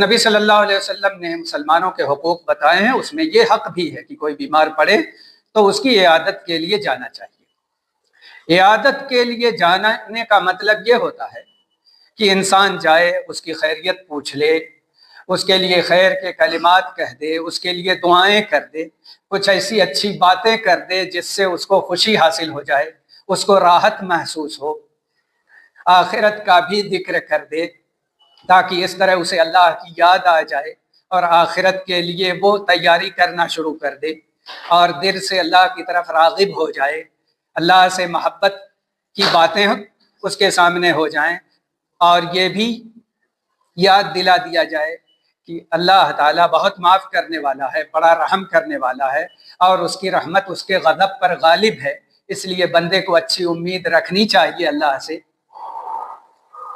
نبی صلی اللہ علیہ وسلم نے مسلمانوں کے حقوق بتائے ہیں، اس میں یہ حق بھی ہے کہ کوئی بیمار پڑے تو اس کی عیادت کے لیے جانا چاہیے۔ عیادت کے لیے جانے کا مطلب یہ ہوتا ہے کہ انسان جائے، اس کی خیریت پوچھ لے، اس کے لیے خیر کے کلمات کہہ دے، اس کے لیے دعائیں کر دے، کچھ ایسی اچھی باتیں کر دے جس سے اس کو خوشی حاصل ہو جائے، اس کو راحت محسوس ہو، آخرت کا بھی ذکر کر دے تاکہ اس طرح اسے اللہ کی یاد آ جائے اور آخرت کے لیے وہ تیاری کرنا شروع کر دے اور دل سے اللہ کی طرف راغب ہو جائے، اللہ سے محبت کی باتیں اس کے سامنے ہو جائیں، اور یہ بھی یاد دلا دیا جائے کہ اللہ تعالیٰ بہت معاف کرنے والا ہے، بڑا رحم کرنے والا ہے، اور اس کی رحمت اس کے غضب پر غالب ہے، اس لیے بندے کو اچھی امید رکھنی چاہیے اللہ سے۔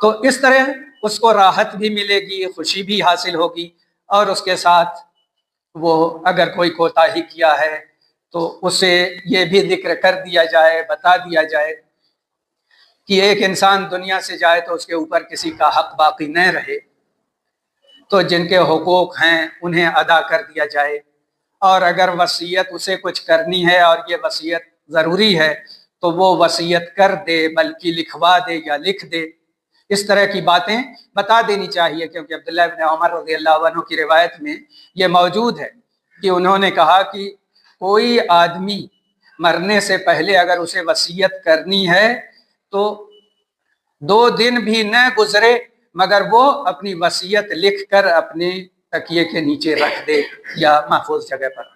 تو اس طرح اس کو راحت بھی ملے گی، خوشی بھی حاصل ہوگی، اور اس کے ساتھ وہ اگر کوئی کوتاہی کیا ہے تو اسے یہ بھی ذکر کر دیا جائے، بتا دیا جائے کہ ایک انسان دنیا سے جائے تو اس کے اوپر کسی کا حق باقی نہ رہے، تو جن کے حقوق ہیں انہیں ادا کر دیا جائے، اور اگر وصیت اسے کچھ کرنی ہے اور یہ وصیت ضروری ہے تو وہ وصیت کر دے، بلکہ لکھوا دے یا لکھ دے، اس طرح کی باتیں بتا دینی چاہیے، کیونکہ عبداللہ ابن عمر رضی اللہ عنہ کی روایت میں یہ موجود ہے کہ انہوں نے کہا کہ کوئی آدمی مرنے سے پہلے اگر اسے وصیت کرنی ہے تو 2 دن بھی نہ گزرے مگر وہ اپنی وصیت لکھ کر اپنے تکیے کے نیچے رکھ دے یا محفوظ جگہ پر۔